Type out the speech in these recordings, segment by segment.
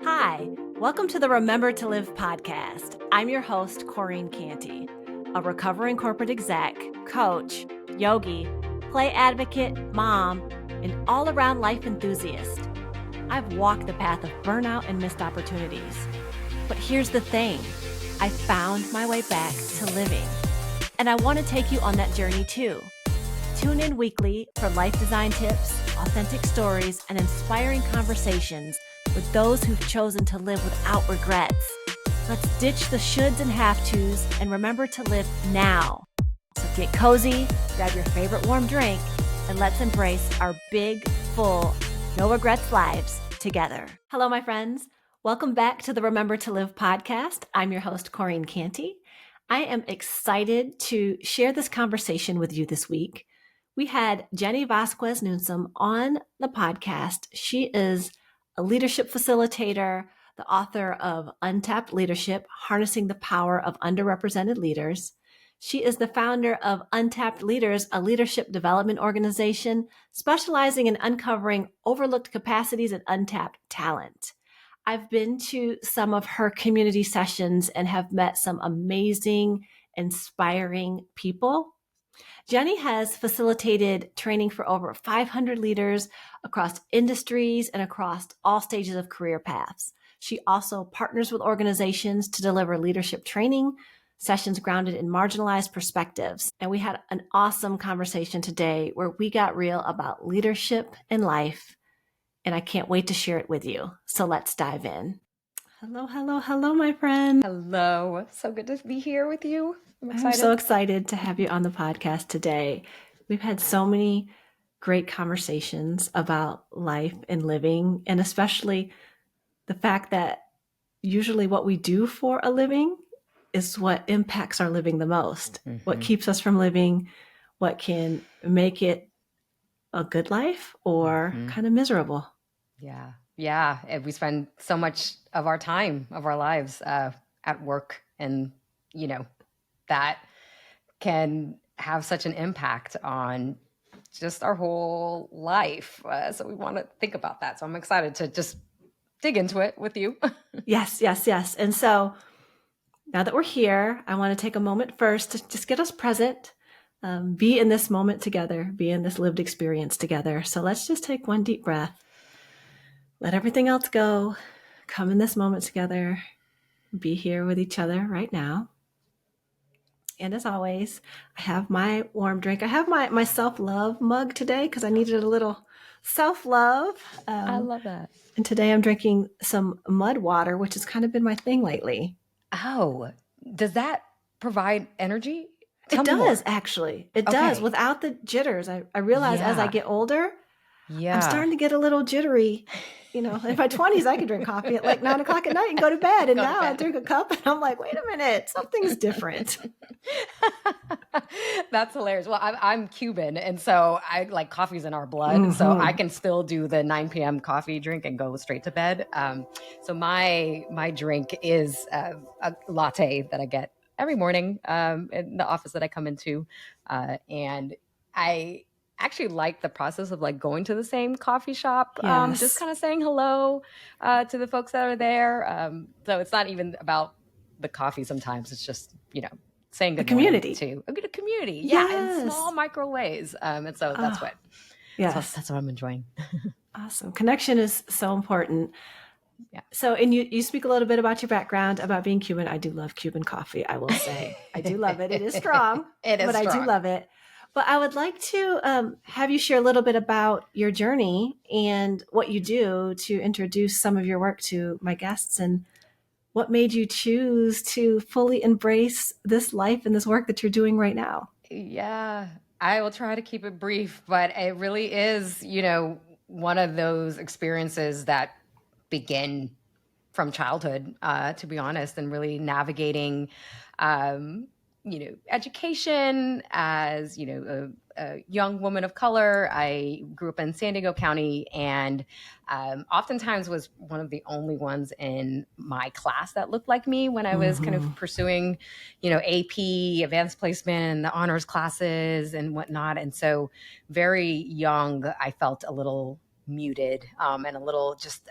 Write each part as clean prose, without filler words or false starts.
Hi, welcome to the Remember to Live podcast. I'm your host, Corrine Canty, a recovering corporate exec, coach, yogi, play advocate, mom, and all-around life enthusiast. I've walked the path of burnout and missed opportunities. But here's the thing, I found my way back to living. And I want to take you on that journey too. Tune in weekly for life design tips, authentic stories, and inspiring conversations with those who've chosen to live without regrets. Let's ditch the shoulds and have-tos and remember to live now. So get cozy, grab your favorite warm drink, and let's embrace our big, full, no regrets lives together. Hello, my friends. Welcome back to the Remember to Live podcast. I'm your host, Corrine Canty. I am excited to share this conversation with you this week. We had Jenny Vazquez-Newsum on the podcast. She is a leadership facilitator, the author of Untapped Leadership, Harnessing the Power of Underrepresented Leaders. She is the founder of Untapped Leaders, a leadership development organization specializing in uncovering overlooked capacities and untapped talent. I've been to some of her community sessions and have met some amazing, inspiring people. Jenny has facilitated training for over 500 leaders across industries and across all stages of career paths. She also partners with organizations to deliver leadership training, sessions grounded in marginalized perspectives. And we had an awesome conversation today where we got real about leadership in life, and I can't wait to share it with you. So let's dive in. Hello, my friend. Hello. So good to be here with you. I'm so excited to have you on the podcast today. We've had so many great conversations about life and living, and especially the fact that usually what we do for a living is what impacts our living the most, what keeps us from living, what can make it a good life or kind of miserable. Yeah. And we spend so much of our time, of our lives at work, and, that can have such an impact on just our whole life. So we want to think about that. So I'm excited to just dig into it with you. Yes. And so now that we're here, I want to take a moment first to just get us present, be in this moment together, be in this lived experience together. So let's just take one deep breath, let everything else go, come in this moment together, be here with each other right now. And as always, I have my warm drink. I have my self-love mug today because I needed a little self-love. I love that. And today I'm drinking some mud water, which has kind of been my thing lately. Oh, does that provide energy? It does, actually. It does. Without the jitters. I realize as I get older, I'm starting to get a little jittery. In my 20s, I could drink coffee at like 9 o'clock at night and go to bed. And now I drink a cup and I'm like, wait a minute, something's different. That's hilarious. Well, I'm Cuban, and so I like coffee's in our blood. So I can still do the 9 p.m. coffee drink and go straight to bed. So my drink is a latte that I get every morning in the office that I come into. And I actually like the process of like going to the same coffee shop, just kind of saying hello to the folks that are there. So it's not even about the coffee sometimes. It's just, saying good morning to a good community. Yeah, in small micro ways. And so that's that's what I'm enjoying. Awesome. Connection is so important. Yeah. So, and you speak a little bit about your background, about being Cuban. I do love Cuban coffee, I will say. I do love it. It is strong, I do love it. But I would like to have you share a little bit about your journey and what you do to introduce some of your work to my guests, and what made you choose to fully embrace this life and this work that you're doing right now. Yeah, I will try to keep it brief, but it really is, one of those experiences that begin from childhood, to be honest, and really navigating education as, a young woman of color. I grew up in San Diego County, and oftentimes was one of the only ones in my class that looked like me when I was kind of pursuing, AP, advanced placement, and the honors classes and whatnot. And so very young, I felt a little muted and a little just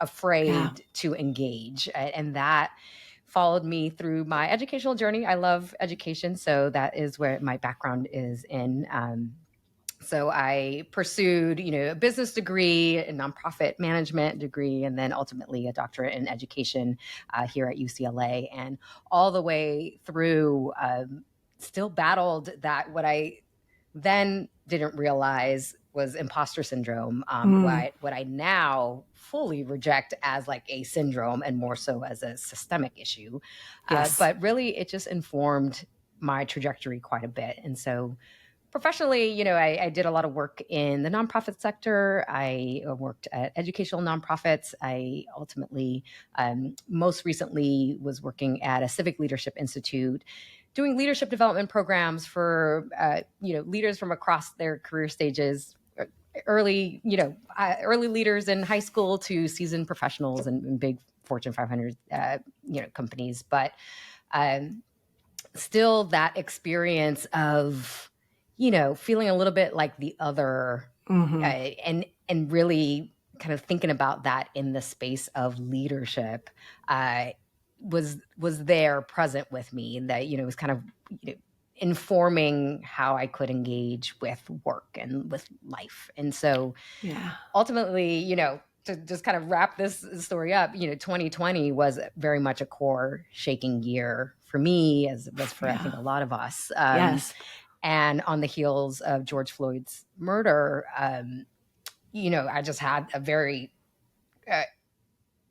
afraid to engage. And that followed me through my educational journey. I love education, so that is where my background is in. So I pursued, a business degree, a nonprofit management degree, and then ultimately a doctorate in education here at UCLA. And all the way through, still battled that what I then didn't realize was imposter syndrome, what I now fully reject as like a syndrome and more so as a systemic issue. Yes. But really, it just informed my trajectory quite a bit. And so professionally, I did a lot of work in the nonprofit sector. I worked at educational nonprofits. I ultimately, most recently, was working at a civic leadership institute, doing leadership development programs for leaders from across their career stages, early leaders in high school to seasoned professionals in big Fortune 500 companies. But still, that experience of feeling a little bit like the other, and really kind of thinking about that in the space of leadership, was there present with me, and that was kind of informing how I could engage with work and with life. And so, ultimately, to just kind of wrap this story up, 2020 was very much a core shaking year for me, as it was for I think a lot of us. Yes. And on the heels of George Floyd's murder, I just had a very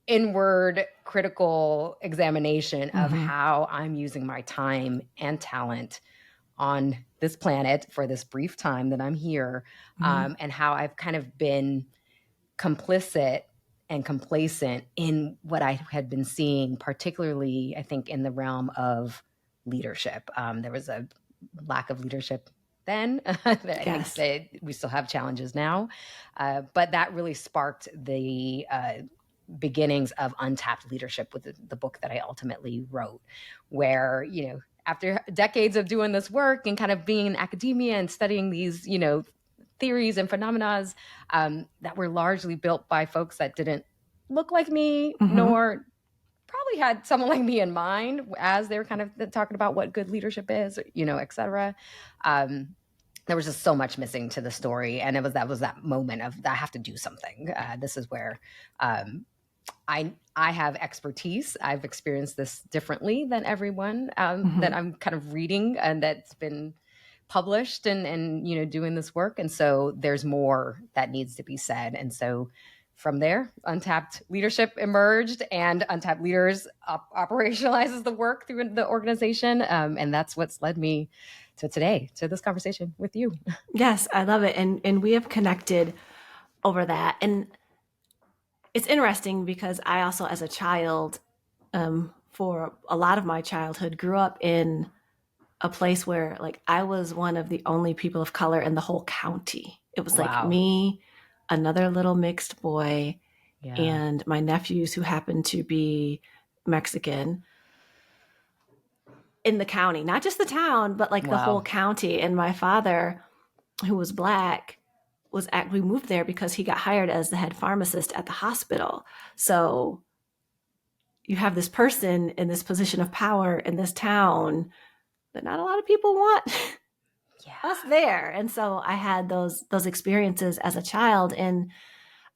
inward critical examination of how I'm using my time and talent on this planet for this brief time that I'm here, and how I've kind of been complicit and complacent in what I had been seeing, particularly, I think, in the realm of leadership. There was a lack of leadership then. I think that we still have challenges now. But that really sparked the beginnings of Untapped Leadership with the book that I ultimately wrote, where, after decades of doing this work and kind of being in academia and studying these, theories and phenomena that were largely built by folks that didn't look like me, nor probably had someone like me in mind as they were kind of talking about what good leadership is, et cetera. There was just so much missing to the story. And that was that moment of, I have to do something. This is where I have expertise. I've experienced this differently than everyone that I'm kind of reading and that's been published and doing this work. And so there's more that needs to be said. And so from there, Untapped Leadership emerged, and Untapped Leaders operationalizes the work through the organization. And that's what's led me to today, to this conversation with you. Yes, I love it. And we have connected over that. And it's interesting because I also, as a child, for a lot of my childhood, grew up in a place where like I was one of the only people of color in the whole county. It was like me, another little mixed boy, and my nephews who happened to be Mexican in the county, not just the town, but like the whole county. And my father, who was Black, we moved there because he got hired as the head pharmacist at the hospital. So you have this person in this position of power in this town that not a lot of people want us there. And so I had those experiences as a child. And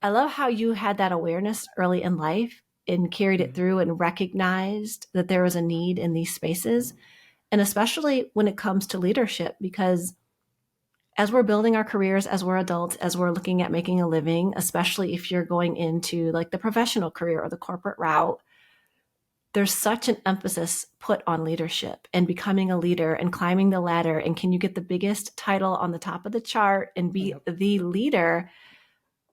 I love how you had that awareness early in life and carried it through and recognized that there was a need in these spaces. And especially when it comes to leadership, because as we're building our careers, as we're adults, as we're looking at making a living, especially if you're going into like the professional career or the corporate route, there's such an emphasis put on leadership and becoming a leader and climbing the ladder. And can you get the biggest title on the top of the chart and be the leader?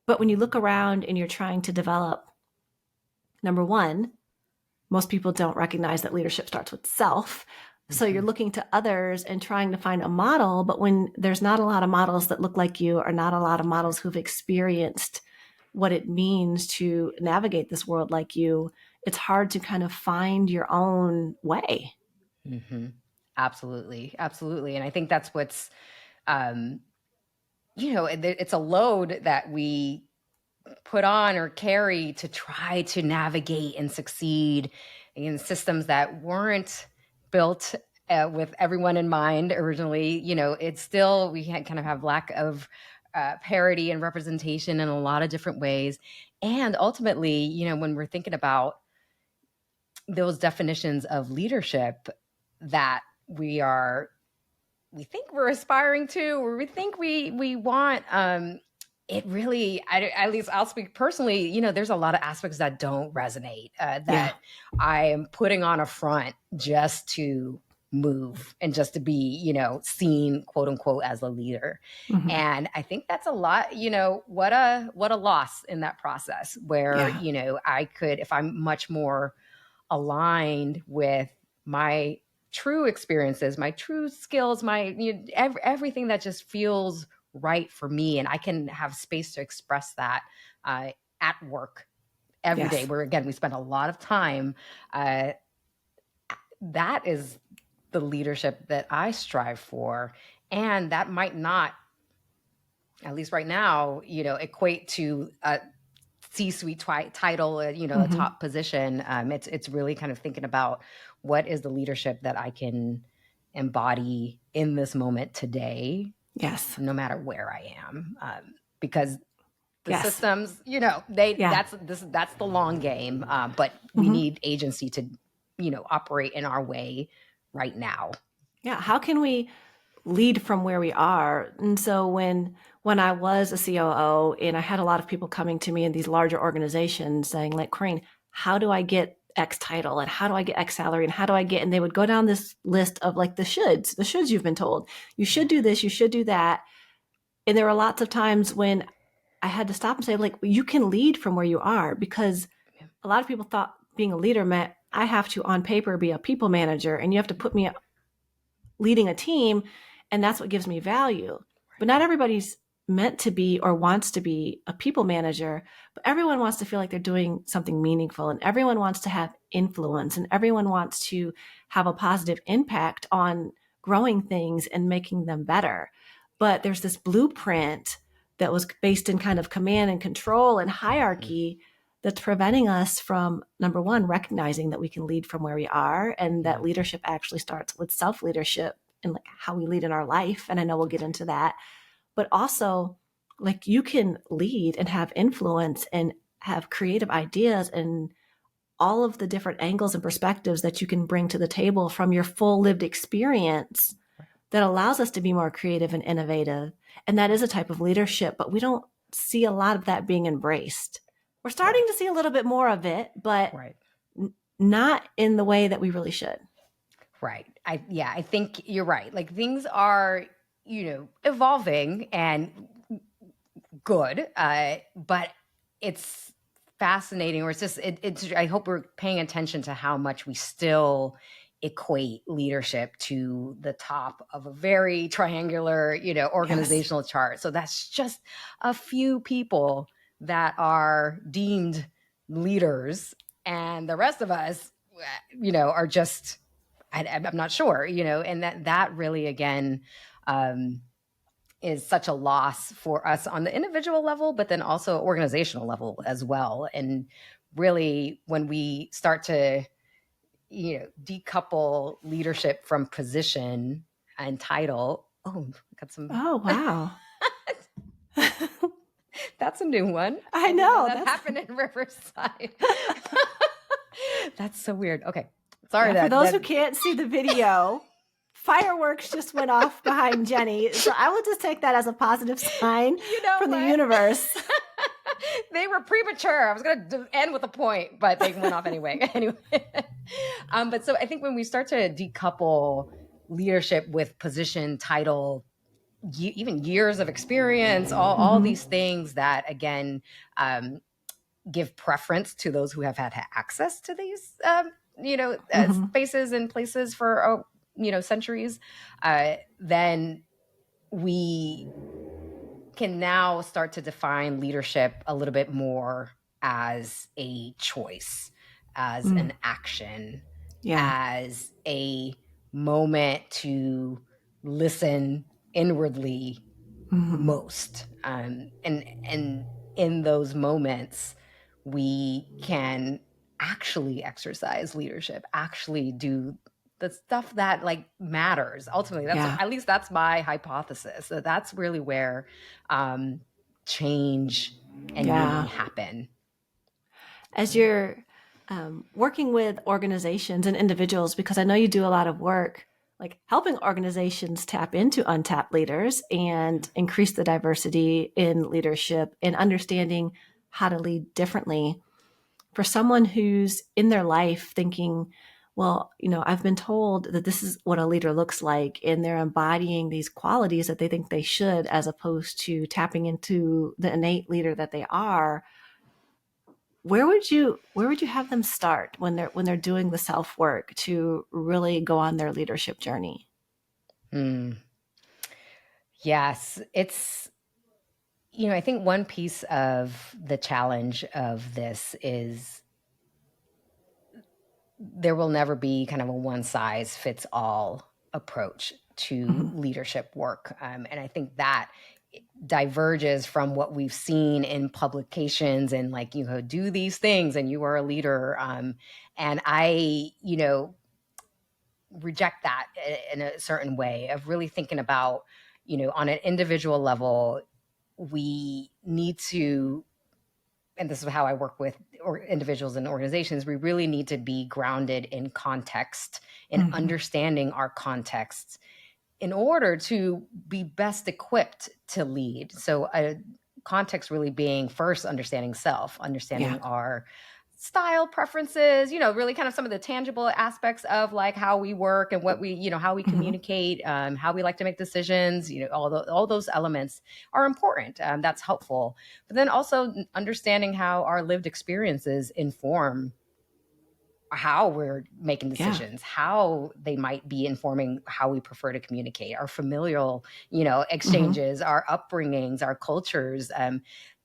But when you look around and you're trying to develop, number one, most people don't recognize that leadership starts with self. So you're looking to others and trying to find a model. But when there's not a lot of models that look like you, or not a lot of models who've experienced what it means to navigate this world like you, it's hard to kind of find your own way. Absolutely. Absolutely. And I think that's what's, it's a load that we put on or carry to try to navigate and succeed in systems that weren't built with everyone in mind originally. It's still, we kind of have lack of parity and representation in a lot of different ways. And ultimately, when we're thinking about those definitions of leadership that we think we're aspiring to, or we think we want, it really, at least I'll speak personally, there's a lot of aspects that don't resonate, that I am putting on a front just to move and just to be, seen, quote unquote, as a leader. Mm-hmm. And I think that's a lot, what a loss in that process where, I could, if I'm much more aligned with my true experiences, my true skills, my everything that just feels right for me, and I can have space to express that at work every day, where again we spend a lot of time. That is the leadership that I strive for, and that might not, at least right now, equate to a C-suite title, mm-hmm. a top position. It's really kind of thinking about what is the leadership that I can embody in this moment today. Yes. No matter where I am. Because the systems, that's the long game. But we mm-hmm. need agency to, operate in our way right now. Yeah. How can we lead from where we are? And so when I was a COO and I had a lot of people coming to me in these larger organizations saying, like, Corinne, how do I get X title, and how do I get X salary, and how do I get, and they would go down this list of like the shoulds you've been told. You should do this, you should do that. And there were lots of times when I had to stop and say, like, you can lead from where you are, because a lot of people thought being a leader meant I have to, on paper, be a people manager, and you have to put me leading a team, and that's what gives me value. But not everybody's meant to be or wants to be a people manager, but everyone wants to feel like they're doing something meaningful, and everyone wants to have influence, and everyone wants to have a positive impact on growing things and making them better. But there's this blueprint that was based in kind of command and control and hierarchy that's preventing us from, number one, recognizing that we can lead from where we are, and that leadership actually starts with self-leadership and like how we lead in our life. And I know we'll get into that. But also, like, you can lead and have influence and have creative ideas and all of the different angles and perspectives that you can bring to the table from your full lived experience that allows us to be more creative and innovative. And that is a type of leadership, but we don't see a lot of that being embraced. We're starting to see a little bit more of it, but not in the way that we really should. Right. I think you're right. Like, things are, evolving and good, but it's fascinating, or it's just, I hope we're paying attention to how much we still equate leadership to the top of a very triangular, organizational chart. So that's just a few people that are deemed leaders, and the rest of us, are just, I'm not sure, and that really, again, is such a loss for us on the individual level, but then also organizational level as well. And really, when we start to, decouple leadership from position and title. Oh, got some. Oh, wow. That's a new one. I know. That happened in Riverside. That's so weird. Okay. Sorry. For those who can't see the video, fireworks just went off behind Jenny. So I will just take that as a positive sign from the universe. They were premature. I was going to end with a point, but they went off anyway. But so I think when we start to decouple leadership with position, title, even years of experience, all these things that, again, give preference to those who have had access to these, spaces and places for, centuries, then we can now start to define leadership a little bit more as a choice, as an action, as a moment to listen inwardly most. And in those moments, we can actually exercise leadership, actually do the stuff that like matters. Ultimately, that's Yeah. at least that's my hypothesis. So that's really where change and meaning happen. As you're working with organizations and individuals, because I know you do a lot of work like helping organizations tap into untapped leaders and increase the diversity in leadership and understanding how to lead differently. For someone who's in their life thinking, well, I've been told that this is what a leader looks like, and they're embodying these qualities that they think they should, as opposed to tapping into the innate leader that they are. Where would you have them start when they're doing the self work to really go on their leadership journey? Yes, it's, I think one piece of the challenge of this is there will never be kind of a one size fits all approach to leadership work. And I think that diverges from what we've seen in publications and like, do these things and you are a leader. And I, reject that in a certain way of really thinking about, on an individual level, we need to, and this is how I work with individuals and organizations, we really need to be grounded in context, in understanding our contexts in order to be best equipped to lead. So context really being first understanding self, understanding our style preferences, really kind of some of the tangible aspects of like how we work and what we, how we communicate, how we like to make decisions, all those elements are important. That's helpful. But then also understanding how our lived experiences inform how we're making decisions, how they might be informing how we prefer to communicate, our familial, exchanges, our upbringings, our cultures.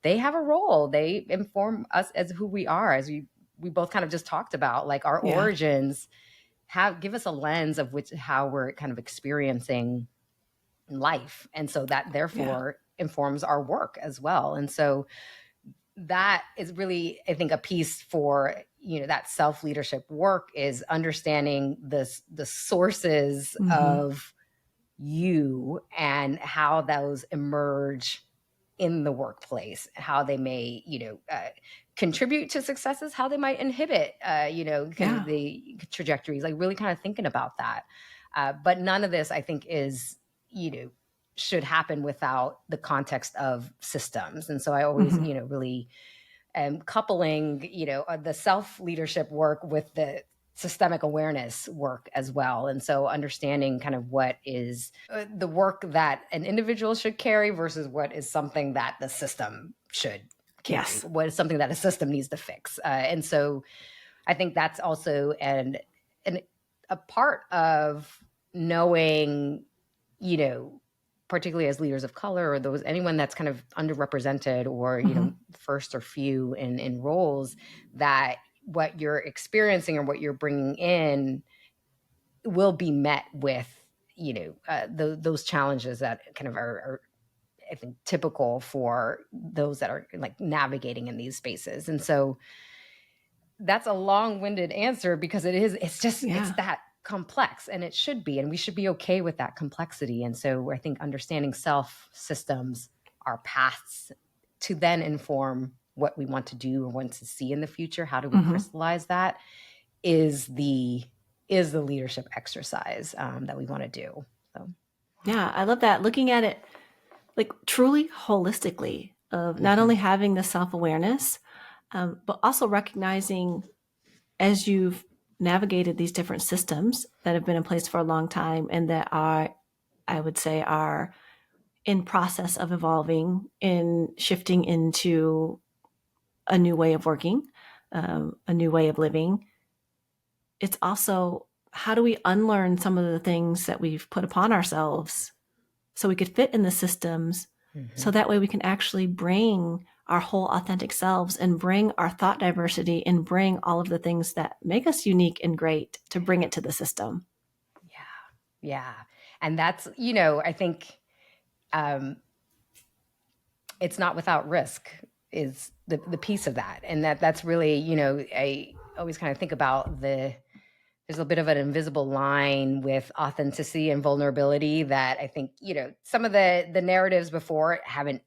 They have a role. They inform us as who we are, as we both kind of just talked about, like our origins give us a lens of how we're kind of experiencing life. And so that therefore informs our work as well. And so that is really, I think, a piece for, that self-leadership work is understanding the sources of you and how those emerge in the workplace, how they may, contribute to successes, how they might inhibit, kind of the trajectories, like really kind of thinking about that. But none of this, I think, is, should happen without the context of systems. And so I always, really coupling, the self-leadership work with the systemic awareness work as well. And so understanding kind of what is the work that an individual should carry versus what is something that the system should carry, what is something that a system needs to fix. And so I think that's also a part of knowing, particularly as leaders of color or anyone that's kind of underrepresented or, first or few in roles, that what you're experiencing or what you're bringing in will be met with, those challenges that kind of are, I think, typical for those that are like navigating in these spaces. And so that's a long-winded answer because it's that complex, and it should be, and we should be okay with that complexity. And so I think understanding self systems, our paths to then inform what we want to do or want to see in the future, how do we crystallize that, is the leadership exercise that we want to do. So yeah, I love that, looking at it like truly holistically, of not only having the self-awareness, but also recognizing, as you've navigated these different systems that have been in place for a long time and that are, I would say, are in process of evolving and shifting into a new way of working, a new way of living. It's also, how do we unlearn some of the things that we've put upon ourselves so we could fit in the systems, so that way we can actually bring our whole authentic selves and bring our thought diversity and bring all of the things that make us unique and great to bring it to the system. Yeah. And that's, I think it's not without risk. is the piece of that. And that's really, I always kind of think about there's a bit of an invisible line with authenticity and vulnerability that I think, some of the narratives before haven't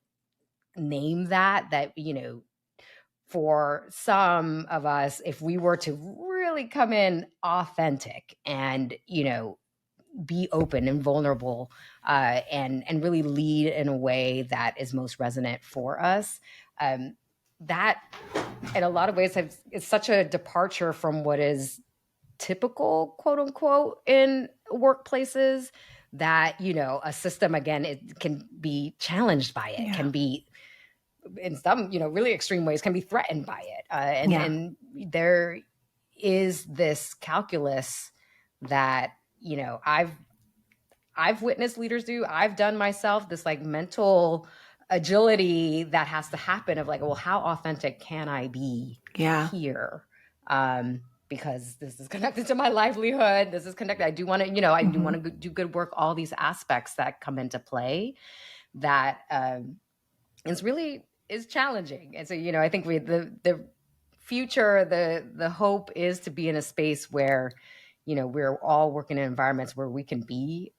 named that, for some of us, if we were to really come in authentic and, be open and vulnerable, and really lead in a way that is most resonant for us, that in a lot of ways is such a departure from what is typical, quote unquote, in workplaces, that, a system, again, it can be challenged by it, can be, in some, really extreme ways, can be threatened by it. And there is this calculus that, I've witnessed leaders do, I've done myself, this like mental agility that has to happen of like, well, how authentic can I be here? Because this is connected to my livelihood. This is connected. I do want to, I do want to do good work. All these aspects that come into play that is challenging. And so, I think the future, the hope is to be in a space where, we're all working in environments where we can be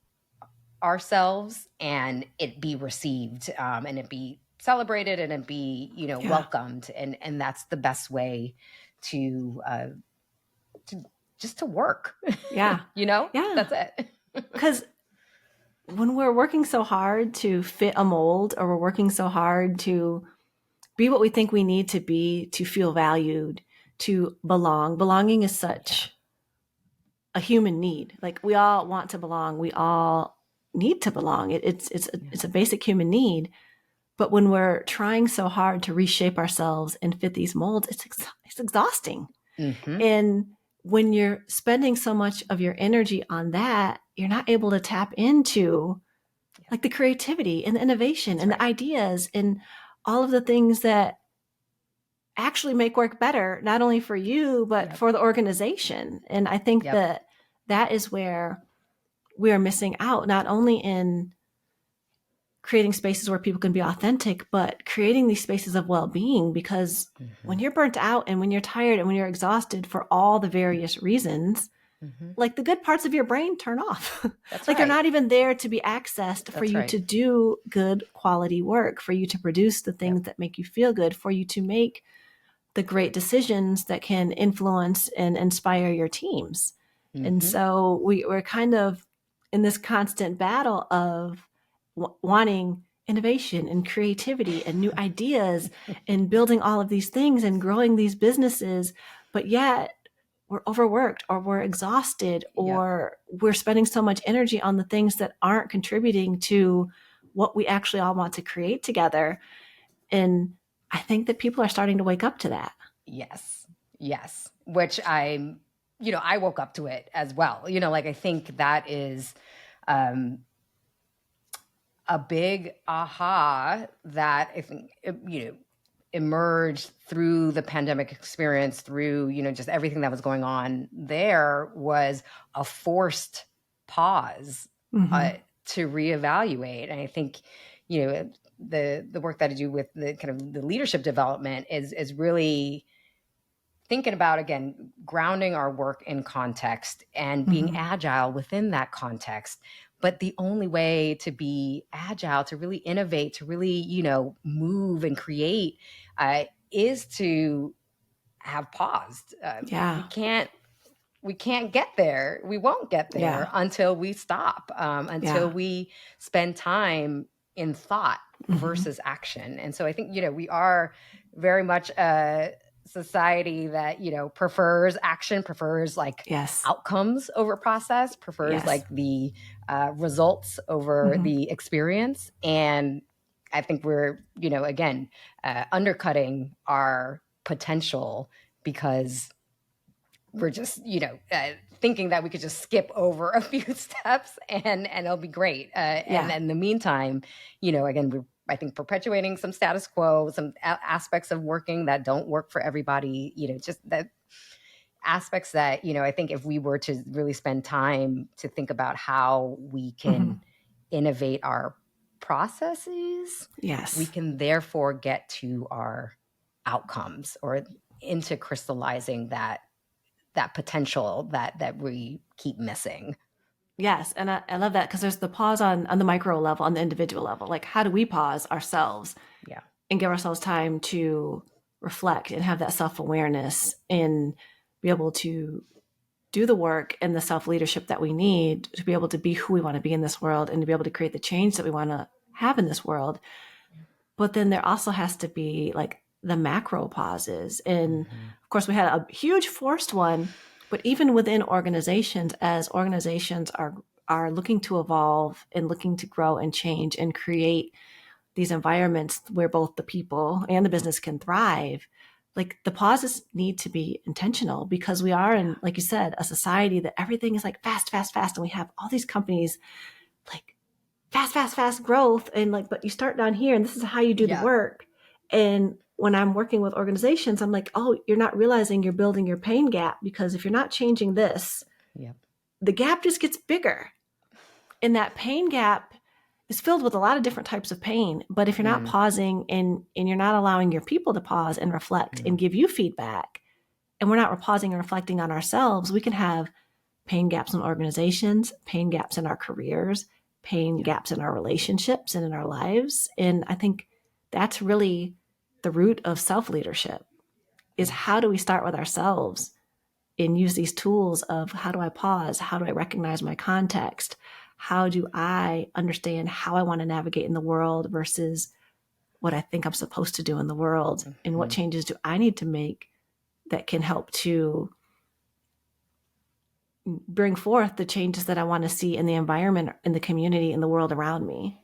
ourselves and it be received, and it be celebrated and it be, welcomed. And that's the best way to just to work. Yeah. That's it. Because when we're working so hard to fit a mold, or we're working so hard to be what we think we need to be to feel valued, to belonging is such a human need. Like, we all want to belong. We all need to belong. It's a basic human need. But when we're trying so hard to reshape ourselves and fit these molds, it's exhausting. Mm-hmm. And when you're spending so much of your energy on that, you're not able to tap into like the creativity and the innovation and the ideas and all of the things that actually make work better, not only for you, but for the organization. And I think that is where we are missing out, not only in creating spaces where people can be authentic, but creating these spaces of well-being. Because when you're burnt out and when you're tired and when you're exhausted for all the various reasons, like, the good parts of your brain turn off. They're not even there to be accessed for you to do good quality work, for you to produce the things that make you feel good, for you to make the great decisions that can influence and inspire your teams. And so we're kind of in this constant battle of wanting innovation and creativity and new ideas and building all of these things and growing these businesses, but yet we're overworked, or we're exhausted, or we're spending so much energy on the things that aren't contributing to what we actually all want to create together. And I think that people are starting to wake up to that. Yes. Which I woke up to it as well. I think that is a big aha that I think, emerged through the pandemic experience, through, just everything that was going on there, was a forced pause to reevaluate. And I think, the work that I do with the kind of the leadership development is really thinking about, again, grounding our work in context and being agile within that context. But the only way to be agile, to really innovate, to really, move and create, is to have paused. We can't get there. We won't get there until we stop, until we spend time in thought versus action. And so I think, we are very much a society that, prefers action, prefers like outcomes over process, prefers like the results over the experience. And I think we're, again, undercutting our potential because we're just, thinking that we could just skip over a few steps and it'll be great. And in the meantime, again, we're, I think, perpetuating some status quo, some aspects of working that don't work for everybody, just that aspects that, I think if we were to really spend time to think about how we can innovate our processes, we can therefore get to our outcomes or into crystallizing that potential that we keep missing. Yes. And I love that, because there's the pause on the micro level, on the individual level. Like, how do we pause ourselves and give ourselves time to reflect and have that self-awareness and be able to do the work and the self-leadership that we need to be able to be who we want to be in this world and to be able to create the change that we want to have in this world. But then there also has to be like the macro pauses. And of course, we had a huge forced one, but even within organizations, as organizations are looking to evolve and looking to grow and change and create these environments where both the people and the business can thrive, like the pauses need to be intentional, because we are in, like you said, a society that everything is like fast, fast, fast. And we have all these companies like fast, fast, fast growth. And like, but you start down here and this is how you do the work. And when I'm working with organizations, I'm like, oh, you're not realizing you're building your pain gap, because if you're not changing this, the gap just gets bigger. And that pain gap is filled with a lot of different types of pain. But if you're not pausing and you're not allowing your people to pause and reflect and give you feedback, and we're not pausing and reflecting on ourselves, we can have pain gaps in organizations, pain gaps in our careers, pain gaps in our relationships and in our lives. And I think that's really the root of self-leadership, is how do we start with ourselves and use these tools of how do I pause? How do I recognize my context? How do I understand how I want to navigate in the world versus what I think I'm supposed to do in the world? And what changes do I need to make that can help to bring forth the changes that I want to see in the environment, in the community, in the world around me?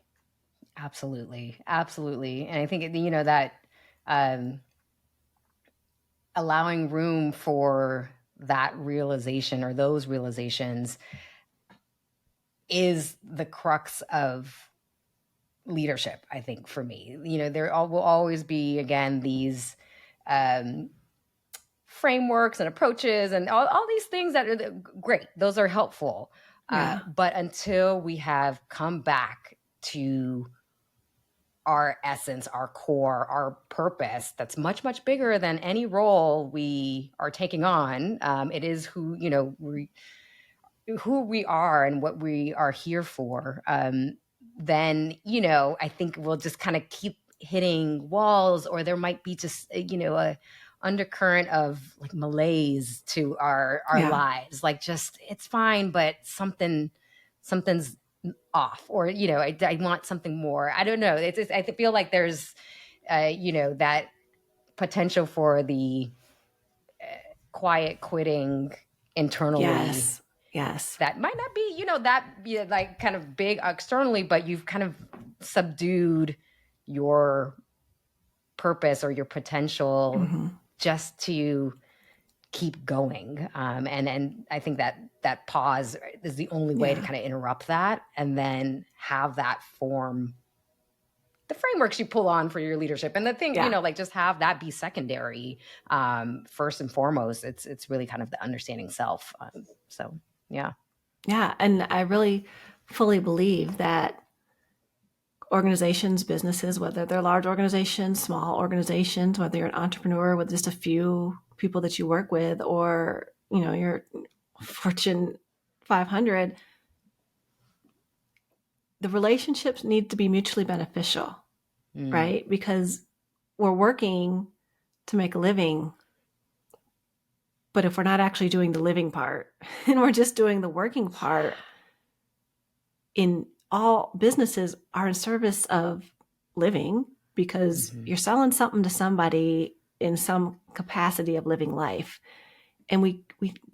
Absolutely. Absolutely. And I think, that allowing room for that realization or those realizations is the crux of leadership, I think, for me. There will always be, again, these frameworks and approaches and all these things that are great. Those are helpful. But until we have come back to our essence, our core, our purpose, that's much, much bigger than any role we are taking on. It is who we are and what we are here for. Then, I think we'll just kind of keep hitting walls, or there might be just, a undercurrent of like malaise to our lives. Like, just, it's fine, but something's off, or, I want something more. I don't know. It's just, I feel like there's, that potential for the quiet quitting internally. Yes. That might not be, like kind of big externally, but you've kind of subdued your purpose or your potential just to keep going. And I think that pause is the only way to kind of interrupt that, and then have that form the frameworks you pull on for your leadership. And the thing, like just have that be secondary. First and foremost, it's really kind of the understanding self. Yeah. And I really fully believe that organizations, businesses, whether they're large organizations, small organizations, whether you're an entrepreneur with just a few people that you work with, or, you're Fortune 500, the relationships need to be mutually beneficial, right? Because we're working to make a living. But if we're not actually doing the living part and we're just doing the working part, in all businesses are in service of living, because you're selling something to somebody in some capacity of living life. And we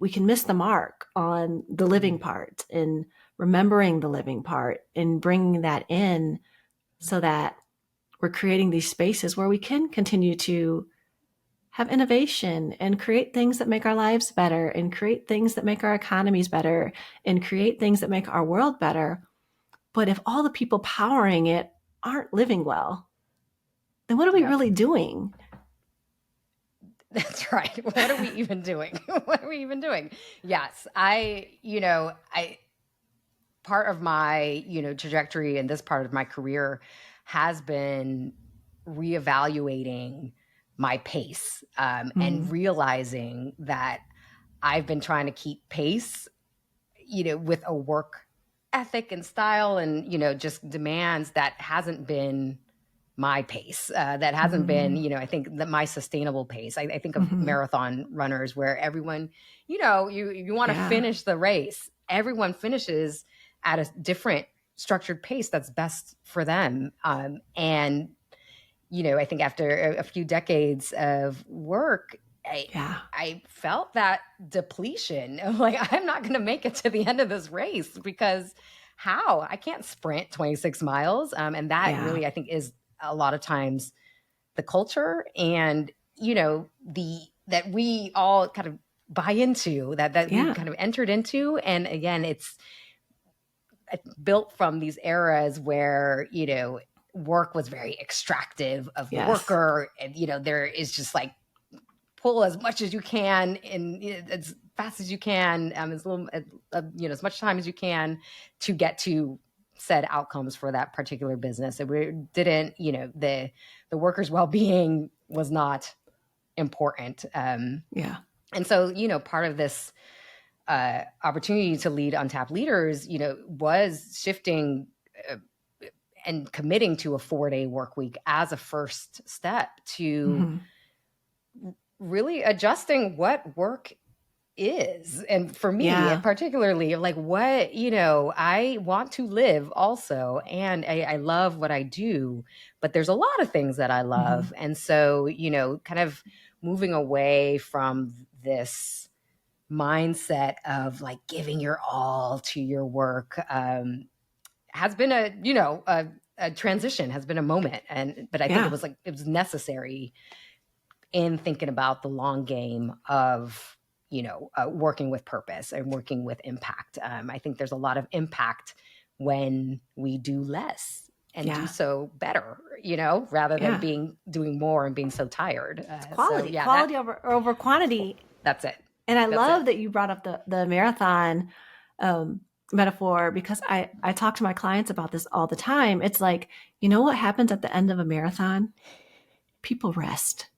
can miss the mark on the living part and remembering the living part and bringing that in, so that we're creating these spaces where we can continue to have innovation and create things that make our lives better, and create things that make our economies better, and create things that make our world better. But if all the people powering it aren't living well, then what are we really doing? That's right. What are we even doing? Yes. Part of my, trajectory in this part of my career has been reevaluating my pace, and realizing that I've been trying to keep pace, with a work ethic and style and, just demands that hasn't been my pace, that hasn't been, I think that my sustainable pace. I think of marathon runners where everyone, you want to finish the race. Everyone finishes at a different structured pace that's best for them. And, I think after a few decades of work, I felt that depletion of like, I'm not going to make it to the end of this race because how? I can't sprint 26 miles. And that really, I think, is a lot of times the culture and, that we all kind of buy into, that we kind of entered into. And again, it's built from these eras where, work was very extractive of the worker. And, there is just like, pull as much as you can and as fast as you can, as little, as much time as you can to get to said outcomes for that particular business. And we didn't, the workers' well-being was not important. And so, part of this opportunity to lead Untapped Leaders, was shifting and committing to a 4-day work week as a first step to really adjusting what work is. And for me, particularly, like what, I want to live also. And I love what I do, but there's a lot of things that I love. And so, kind of moving away from this mindset of like giving your all to your work has been a transition, has been a moment. But I think it was necessary in thinking about the long game of, working with purpose and working with impact. I think there's a lot of impact when we do less and do so better, rather than doing more and being so tired. Quality over quantity. That's it. And I love that you brought up the marathon metaphor, because I talk to my clients about this all the time. It's like, what happens at the end of a marathon? People rest.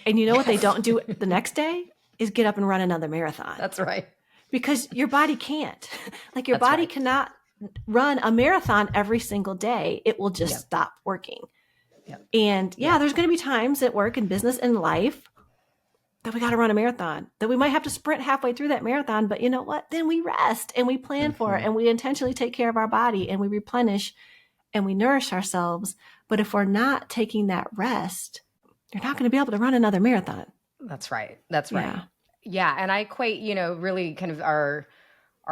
And what they don't do the next day is get up and run another marathon. That's right. Because your body can't. Like your body cannot run a marathon every single day. It will just stop working. Yep. And there's going to be times at work and business and life that we got to run a marathon, that we might have to sprint halfway through that marathon. But you know what? Then we rest and we plan for it and we intentionally take care of our body and we replenish and we nourish ourselves. But if we're not taking that rest, you're not going to be able to run another marathon. That's right. That's right. Yeah. And I equate, really kind of our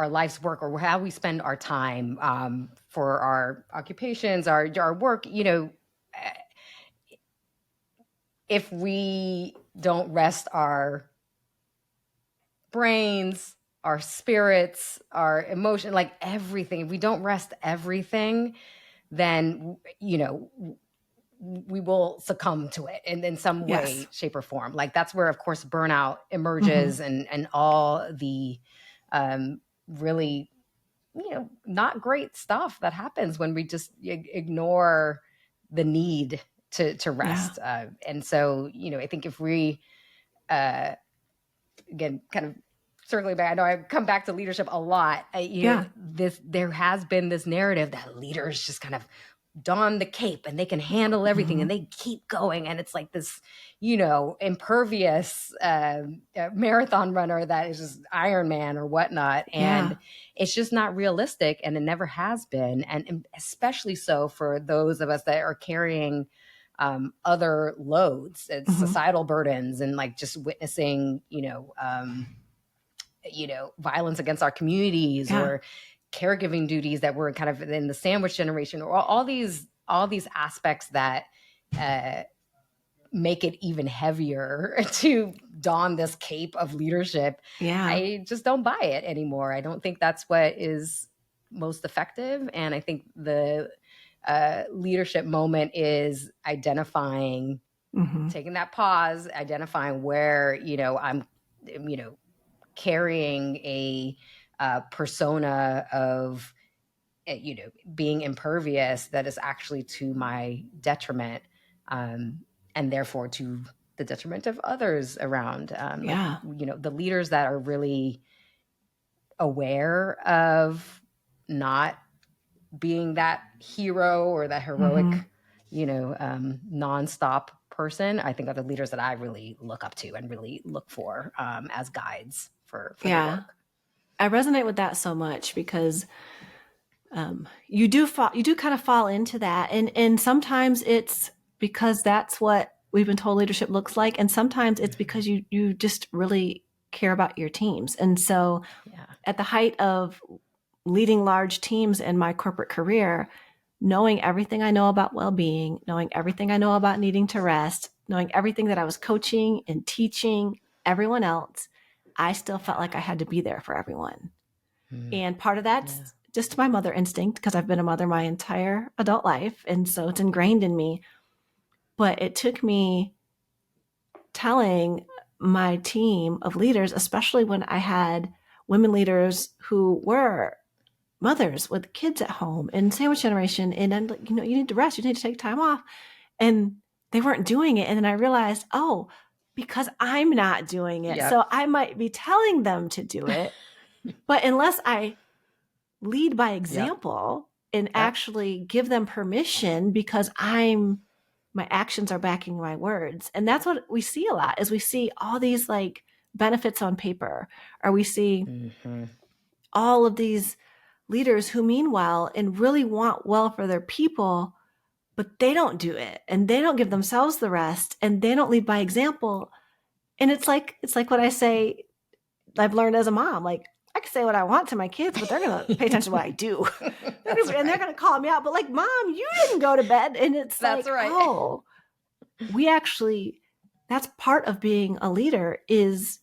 life's work or how we spend our time for our occupations, our work, if we don't rest our brains, our spirits, our emotion, like everything, if we don't rest everything, then, we will succumb to it in some way, shape, or form. Like that's where, of course, burnout emerges and all the really, not great stuff that happens when we just ignore the need to rest. And so, I think if we, again, kind of circling back, I know I come back to leadership a lot. There has been this narrative that leaders just kind of don the cape and they can handle everything and they keep going. And it's like this, impervious marathon runner that is just Iron Man or whatnot. And it's just not realistic. And it never has been. And especially so for those of us that are carrying other loads and societal burdens and like just witnessing, violence against our communities or caregiving duties that were kind of in the sandwich generation, or all these aspects that make it even heavier to don this cape of leadership. I just don't buy it anymore. I don't think that's what is most effective. And I think the leadership moment is identifying, taking that pause, identifying where, I'm, carrying a persona of, being impervious that is actually to my detriment, and therefore to the detriment of others around. Yeah. The leaders that are really aware of not being that hero or that heroic, nonstop person, I think are the leaders that I really look up to and really look for as guides for the work. I resonate with that so much because you do kind of fall into that. And sometimes it's because that's what we've been told leadership looks like. And sometimes it's because you just really care about your teams. And so at the height of leading large teams in my corporate career, knowing everything I know about well-being, knowing everything I know about needing to rest, knowing everything that I was coaching and teaching everyone else, I still felt like I had to be there for everyone. And part of that's just my mother instinct, because I've been a mother my entire adult life. And so it's ingrained in me. But it took me telling my team of leaders, especially when I had women leaders who were mothers with kids at home and sandwich generation. And I'm like, you need to rest, you need to take time off. And they weren't doing it. And then I realized, because I'm not doing it. Yep. So I might be telling them to do it, but unless I lead by example and actually give them permission, because my actions are backing my words. And that's what we see a lot, is we see all these like benefits on paper, or we see all of these leaders who mean well and really want well for their people, but they don't do it, and they don't give themselves the rest, and they don't lead by example. And it's like what I say, I've learned as a mom, like, I can say what I want to my kids, but they're going to pay attention to what I do. They're going to call me out. But like, Mom, you didn't go to bed. And it's that's like, right. That's part of being a leader, is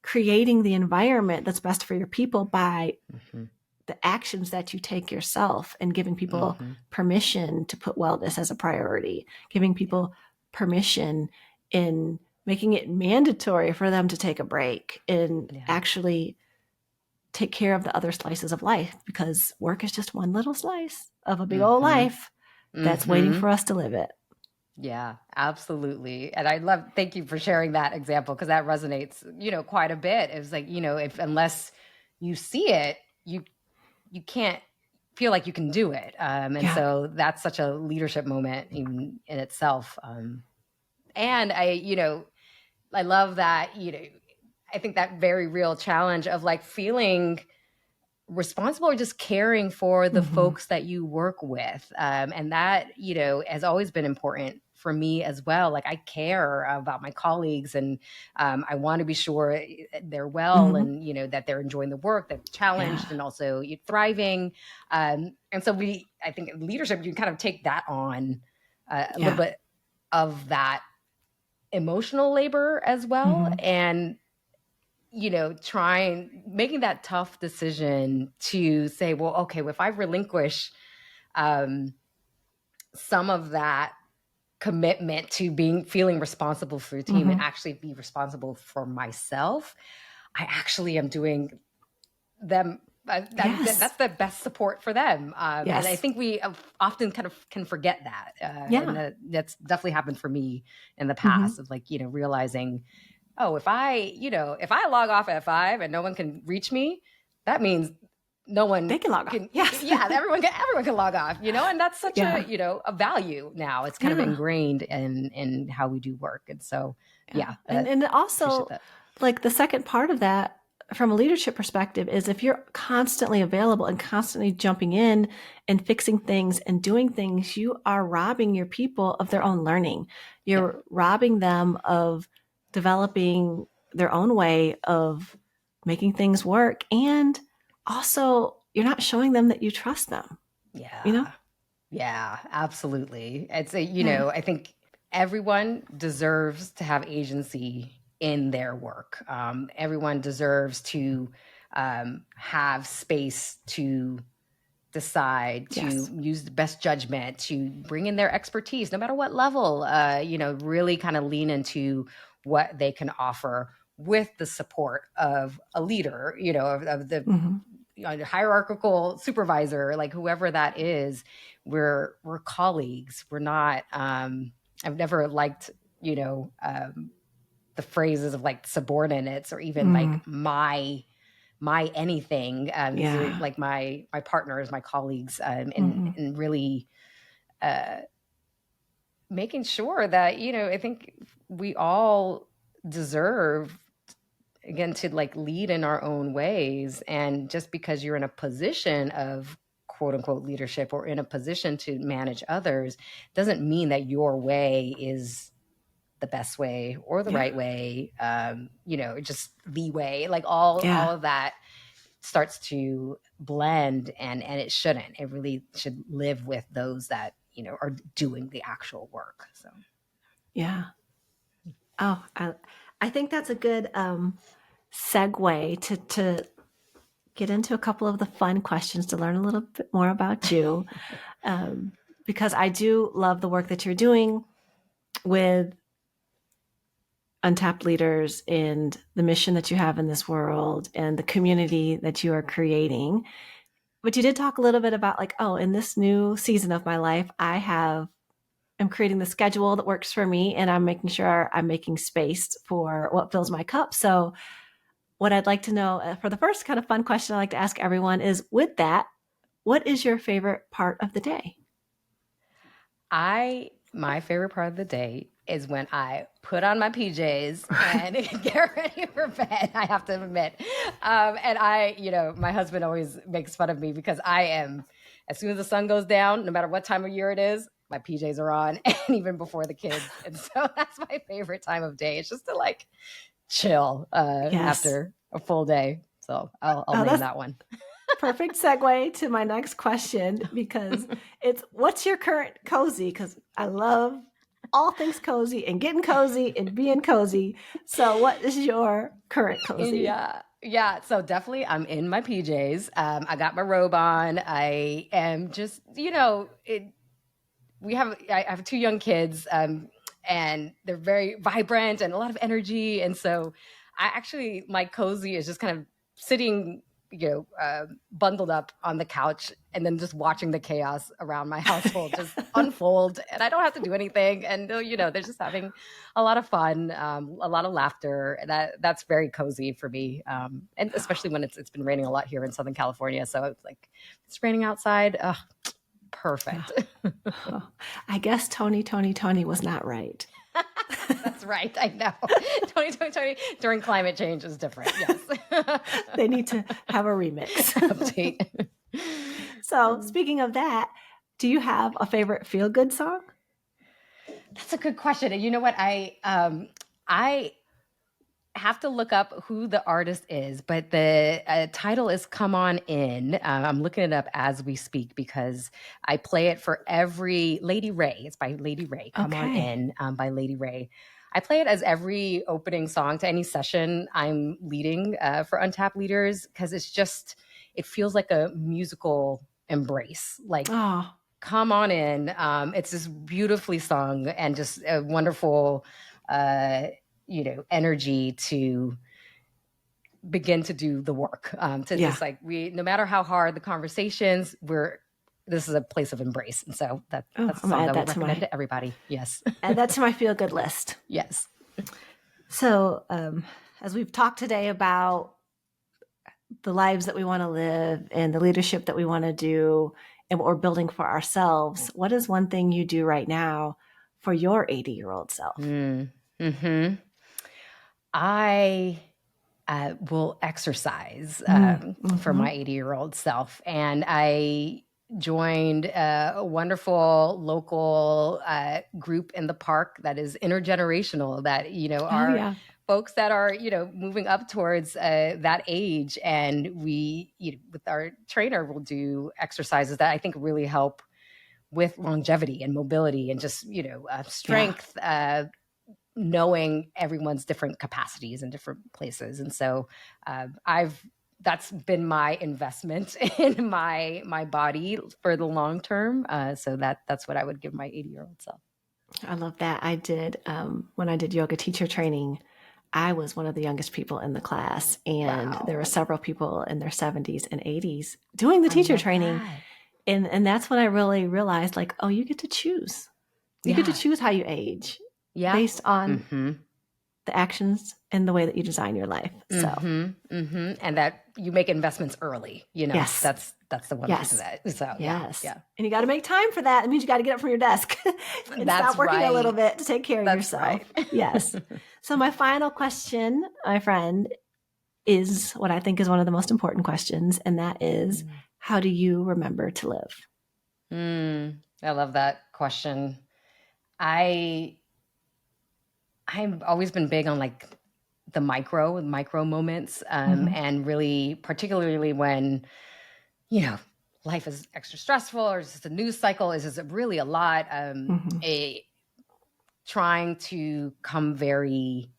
creating the environment that's best for your people by the actions that you take yourself, and giving people permission to put wellness as a priority, giving people permission in making it mandatory for them to take a break and actually take care of the other slices of life, because work is just one little slice of a big old life that's waiting for us to live it. Yeah, absolutely. And thank you for sharing that example, because that resonates, quite a bit. It's like, unless you see it, you can't feel like you can do it. So that's such a leadership moment in itself. And I love that, I think that very real challenge of like feeling responsible or just caring for the folks that you work with. And that, has always been important for me as well. Like, I care about my colleagues, and I want to be sure they're well and, that they're enjoying the work, they're challenged and also thriving. And so I think in leadership, you kind of take that on a little bit of that emotional labor as well. And making that tough decision to say, well, okay, well, if I relinquish some of that commitment to feeling responsible for your team and actually be responsible for myself, I actually am doing them. That's the best support for them. And I think we often kind of can forget that. And that's definitely happened for me in the past, of like, realizing, if I log off at 5 and no one can reach me, that means no one can log off. Everyone can log off, and that's such a value now. It's kind of ingrained in how we do work. And so, and also like the second part of that from a leadership perspective is, if you're constantly available and constantly jumping in and fixing things and doing things, you are robbing your people of their own learning. You're robbing them of developing their own way of making things work. And also, you're not showing them that you trust them. Yeah, absolutely. It's I think everyone deserves to have agency in their work. Everyone deserves to have space to decide, to use the best judgment, to bring in their expertise, no matter what level, really kind of lean into what they can offer with the support of a leader, of the hierarchical supervisor, like whoever that is. We're colleagues. We're not, I've never liked, the phrases of like subordinates or even like my anything. These are like my partners, my colleagues, and really making sure that, I think we all deserve, again, to like lead in our own ways. And just because you're in a position of quote unquote leadership or in a position to manage others doesn't mean that your way is the best way or the right way, just the way, like all of that starts to blend, and it shouldn't. It really should live with those that, are doing the actual work. So. Yeah. Oh, I think that's a good segue to get into a couple of the fun questions to learn a little bit more about you. Because I do love the work that you're doing with untapped leaders and the mission that you have in this world and the community that you are creating. But you did talk a little bit about like, in this new season of my life, I'm creating the schedule that works for me, and I'm making sure I'm making space for what fills my cup. So what I'd like to know for the first kind of fun question I like to ask everyone is, with that, what is your favorite part of the day? My favorite part of the day is when I put on my PJs and get ready for bed, I have to admit. And my husband always makes fun of me because I am, as soon as the sun goes down, no matter what time of year it is, my PJs are on, and even before the kids. And so that's my favorite time of day. It's just to like chill after a full day. So I'll name that one. Perfect segue to my next question, because it's, what's your current cozy? Because I love all things cozy and getting cozy and being cozy. So what is your current cozy? Yeah. So definitely I'm in my PJs. I got my robe on. I am just, I have 2 young kids, and they're very vibrant and a lot of energy. And so my cozy is just kind of sitting, bundled up on the couch and then just watching the chaos around my household just unfold. And I don't have to do anything. And, they're just having a lot of fun, a lot of laughter. That's very cozy for me. And especially when it's been raining a lot here in Southern California. So it's like, it's raining outside. Perfect. I guess Tony was not right. That's right. I know. 2020 during climate change is different. Yes. They need to have a remix. Update. So speaking of that, do you have a favorite feel-good song? That's a good question. And you know what? I have to look up who the artist is, but the title is Come On In. I'm looking it up as we speak because I play it for every Lady Ray. It's by Lady Ray. Come On In by Lady Ray. I play it as every opening song to any session I'm leading for Untapped Leaders because it feels like a musical embrace. Like, come on in. It's just beautifully sung and just a wonderful energy to begin to do the work. Just like no matter how hard the conversations, this is a place of embrace. And so that's a song that I would recommend to everybody. Yes. Add that to my feel good list. Yes. So as we've talked today about the lives that we want to live and the leadership that we want to do and what we're building for ourselves, what is one thing you do right now for your 80-year-old self? I will exercise for my 80-year-old self. And I joined a wonderful local group in the park that is intergenerational, that, are folks that are, moving up towards that age. And we, with our trainer, will do exercises that I think really help with longevity and mobility and just, strength, knowing everyone's different capacities in different places. And so that's been my investment in my body for the long term. So that's what I would give my 80-year-old self. I love that. I did, when I did yoga teacher training, I was one of the youngest people in the class, and there were several people in their 70s and 80s doing the teacher training. And that's when I really realized, like, you get to choose. You get to choose how you age based on the actions and the way that you design your life. So, and that you make investments early, Yes. that's the one piece of that. So Yes. yeah. And you got to make time for that. It means you got to get up from your desk and That's stop working right. a little bit to take care of That's yourself. right. Yes. So my final question, my friend, is what I think is one of the most important questions. And that is, how do you remember to live? I love that question. I've always been big on like the micro moments, and really particularly when, life is extra stressful or it's just a news cycle is just really a lot. Trying to come very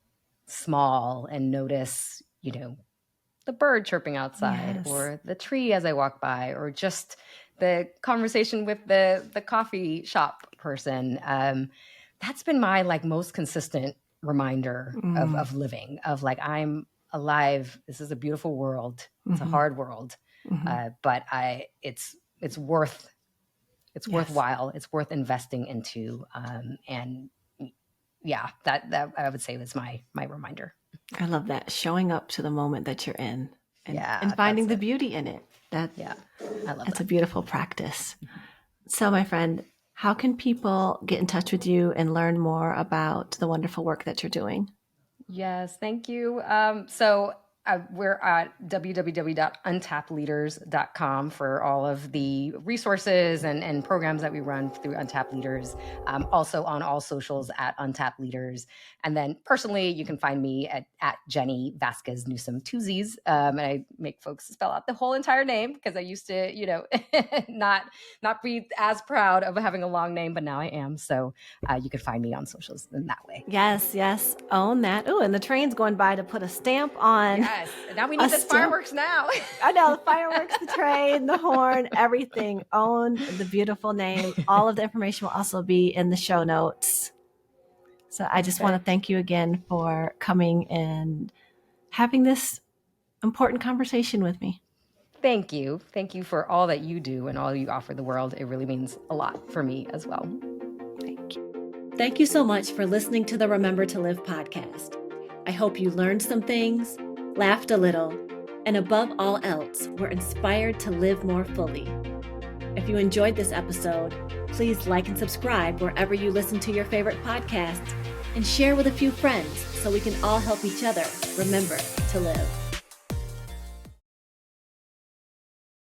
small and notice, the bird chirping outside, or the tree as I walk by, or just the conversation with the coffee shop person. That's been my like most consistent reminder of living, of like, I'm alive. This is a beautiful world. It's a hard world, but it's worthwhile. It's worth investing into. And yeah, that I would say was my reminder. I love that. Showing up to the moment that you're in and finding the beauty in it. I love that's a beautiful practice. So my friend, how can people get in touch with you and learn more about the wonderful work that you're doing? Yes, thank you. So we're at www.untappedleaders.com for all of the resources and programs that we run through Untapped Leaders. Also on all socials at Untapped Leaders. And then personally, you can find me at Jenny Vazquez-Newsum, 2 Z's. And I make folks spell out the whole entire name because I used to, not be as proud of having a long name, but now I am. So you can find me on socials in that way. Yes. Own that. Oh, and the train's going by to put a stamp on. Yes. Now we need the fireworks now. I know, the fireworks, the train, the horn, everything. Own the beautiful name. All of the information will also be in the show notes. So I just want to thank you again for coming and having this important conversation with me. Thank you. Thank you for all that you do and all you offer the world. It really means a lot for me as well. Thank you. Thank you so much for listening to the Remember to Live podcast. I hope you learned some things, laughed a little, and above all else, were inspired to live more fully. If you enjoyed this episode, please like and subscribe wherever you listen to your favorite podcasts, and share with a few friends so we can all help each other remember to live.